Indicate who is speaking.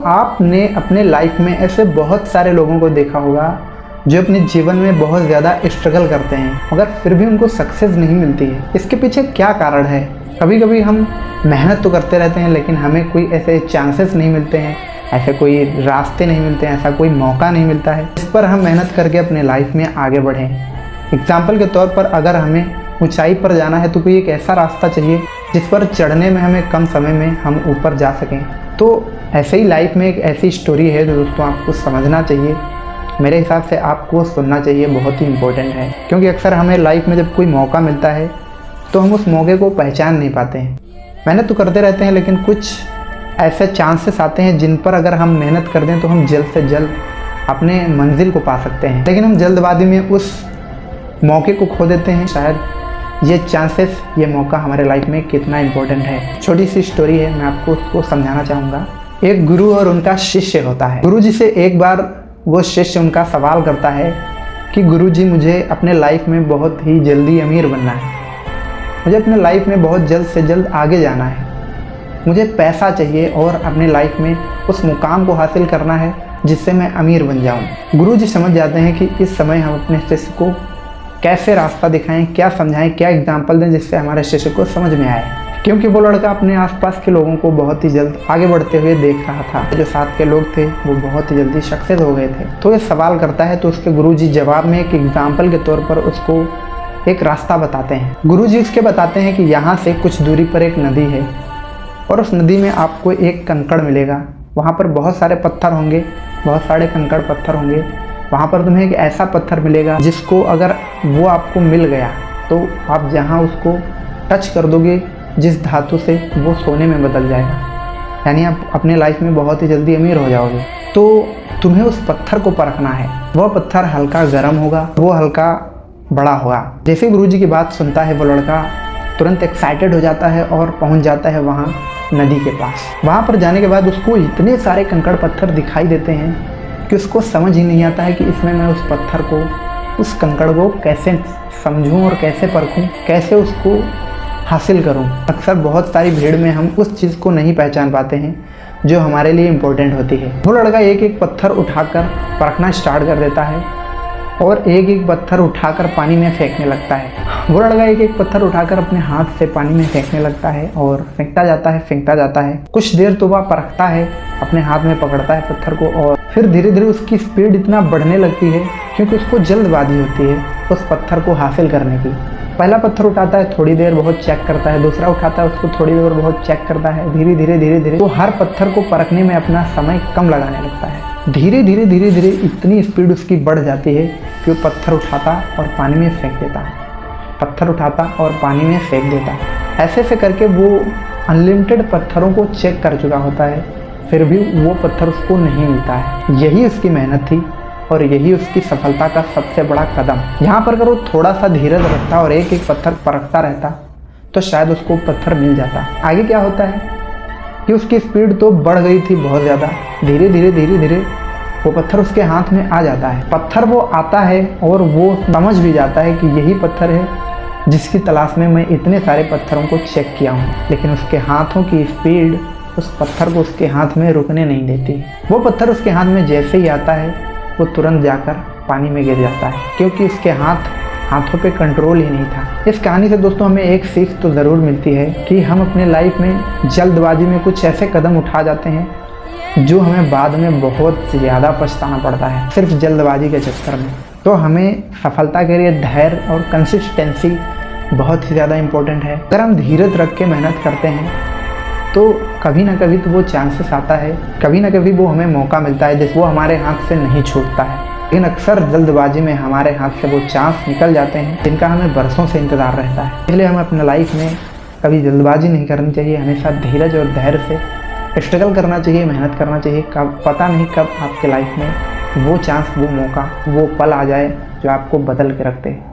Speaker 1: आपने अपने लाइफ में ऐसे बहुत सारे लोगों को देखा होगा जो अपने जीवन में बहुत ज़्यादा स्ट्रगल करते हैं मगर फिर भी उनको सक्सेस नहीं मिलती है। इसके पीछे क्या कारण है? कभी कभी हम मेहनत तो करते रहते हैं लेकिन हमें कोई ऐसे चांसेस नहीं मिलते हैं, ऐसे कोई रास्ते नहीं मिलते हैं, ऐसा कोई मौका नहीं मिलता है जिस पर हम मेहनत करके अपने लाइफ में आगे बढ़ें। एग्जाम्पल के तौर पर अगर हमें ऊंचाई पर जाना है तो कोई एक ऐसा रास्ता चाहिए जिस पर चढ़ने में हमें कम समय में हम ऊपर जा सकें। तो ऐसे ही लाइफ में एक ऐसी स्टोरी है जो दोस्तों आपको समझना चाहिए, मेरे हिसाब से आपको सुनना चाहिए, बहुत ही इम्पोर्टेंट है। क्योंकि अक्सर हमें लाइफ में जब कोई मौका मिलता है तो हम उस मौके को पहचान नहीं पाते हैं। मेहनत तो करते रहते हैं लेकिन कुछ ऐसे चांसेस आते हैं जिन पर अगर हम मेहनत कर दें तो हम जल्द से जल्द अपने मंजिल को पा सकते हैं, लेकिन हम जल्दबाजी में उस मौके को खो देते हैं। शायद ये चांसेस, ये मौका हमारे लाइफ में कितना इम्पोर्टेंट है। छोटी सी स्टोरी है, मैं आपको उसको समझाना चाहूँगा। एक गुरु और उनका शिष्य होता है। गुरु जी से एक बार वो शिष्य उनका सवाल करता है कि गुरु जी, मुझे अपने लाइफ में बहुत ही जल्दी अमीर बनना है, मुझे अपने लाइफ में बहुत जल्द से जल्द आगे जाना है, मुझे पैसा चाहिए और अपने लाइफ में उस मुकाम को हासिल करना है जिससे मैं अमीर बन जाऊं। गुरु जी समझ जाते हैं कि इस समय हम अपने शिष्य को कैसे रास्ता दिखाएं, क्या समझाएं, क्या एग्जाम्पल दें जिससे हमारे शिष्य को समझ में आए। क्योंकि वो लड़का अपने आसपास के लोगों को बहुत ही जल्द आगे बढ़ते हुए देख रहा था। जो साथ के लोग थे वो बहुत ही जल्दी सक्सेस हो गए थे। तो ये सवाल करता है तो उसके गुरुजी जवाब में एक एग्जाम्पल के तौर पर उसको एक रास्ता बताते हैं। गुरुजी इसके बताते हैं कि यहाँ से कुछ दूरी पर एक नदी है और उस नदी में आपको एक कंकड़ मिलेगा। वहाँ पर बहुत सारे पत्थर होंगे, बहुत सारे कंकड़ पत्थर होंगे। वहाँ पर तुम्हें एक ऐसा पत्थर मिलेगा जिसको अगर वो आपको मिल गया तो आप जहाँ उसको टच कर दोगे, जिस धातु से, वो सोने में बदल जाएगा। यानी आप अपने लाइफ में बहुत ही जल्दी अमीर हो जाओगे। तो तुम्हें उस पत्थर को परखना है। वह पत्थर हल्का गर्म होगा, वो हल्का बड़ा होगा। जैसे गुरुजी की बात सुनता है वो लड़का तुरंत एक्साइटेड हो जाता है और पहुंच जाता है वहाँ नदी के पास। वहाँ पर जाने के बाद उसको इतने सारे कंकड़ पत्थर दिखाई देते हैं कि उसको समझ ही नहीं आता है कि इसमें मैं उस पत्थर को, उस कंकड़ को कैसे समझूं और कैसे परखूं, कैसे उसको हासिल करूं। अक्सर बहुत सारी भीड़ में हम उस चीज़ को नहीं पहचान पाते हैं जो हमारे लिए इम्पोर्टेंट होती है। वो लड़का एक एक पत्थर उठाकर परखना स्टार्ट कर देता है और एक एक पत्थर उठाकर पानी में फेंकने लगता है। वो लड़का एक एक पत्थर उठाकर अपने हाथ से पानी में फेंकने लगता है और फेंकता जाता है। कुछ देर तो वह परखता है, अपने हाथ में पकड़ता है पत्थर को और फिर धीरे धीरे उसकी स्पीड इतना बढ़ने लगती है क्योंकि उसको जल्दबाजी होती है उस पत्थर को हासिल करने की। पहला पत्थर उठाता है, थोड़ी देर बहुत चेक करता है, दूसरा उठाता है, उसको थोड़ी देर बहुत चेक करता है। धीरे धीरे वो हर पत्थर को परखने में अपना समय कम लगाने लगता है। धीरे धीरे इतनी स्पीड उसकी बढ़ जाती है कि वो पत्थर उठाता और पानी में फेंक देता, पत्थर उठाता और पानी में फेंक देता। ऐसे करके वो अनलिमिटेड पत्थरों को चेक कर चुका होता है, फिर भी वो पत्थर उसको नहीं मिलता है। यही उसकी मेहनत थी और यही उसकी सफलता का सबसे बड़ा कदम। यहाँ पर अगर वो थोड़ा सा धीरज रखता और एक एक पत्थर परखता रहता तो शायद उसको पत्थर मिल जाता। आगे क्या होता है कि उसकी स्पीड तो बढ़ गई थी बहुत ज़्यादा। धीरे धीरे वो पत्थर उसके हाथ में आ जाता है। पत्थर वो आता है और वो समझ भी जाता है कि यही पत्थर है जिसकी तलाश में मैं इतने सारे पत्थरों को चेक किया हूँ। लेकिन उसके हाथों की स्पीड उस पत्थर को उसके हाथ में रुकने नहीं देती। वो पत्थर उसके हाथ में जैसे ही आता है वो तुरंत जाकर पानी में गिर जाता है क्योंकि उसके हाथों पे कंट्रोल ही नहीं था। इस कहानी से दोस्तों हमें एक सीख तो ज़रूर मिलती है कि हम अपने लाइफ में जल्दबाजी में कुछ ऐसे कदम उठा जाते हैं जो हमें बाद में बहुत ज़्यादा पछताना पड़ता है, सिर्फ जल्दबाजी के चक्कर में। तो हमें सफलता के लिए धैर्य और कंसिस्टेंसी बहुत ही ज़्यादा इम्पोर्टेंट है। अगर हम धीरज रख के मेहनत करते हैं तो कभी ना कभी तो वो चांसेस आता है, कभी ना कभी वो हमें मौका मिलता है जिस वो हमारे हाथ से नहीं छूटता है। लेकिन अक्सर जल्दबाजी में हमारे हाथ से वो चांस निकल जाते हैं जिनका हमें बरसों से इंतज़ार रहता है। इसलिए हमें अपने लाइफ में कभी जल्दबाजी नहीं करनी चाहिए, हमेशा धीरज और धैर्य से स्ट्रगल करना चाहिए, मेहनत करना चाहिए। कब पता नहीं कब आपके लाइफ में वो चांस, वो मौका, वो पल आ जाए जो आपको बदल के रखते हैं।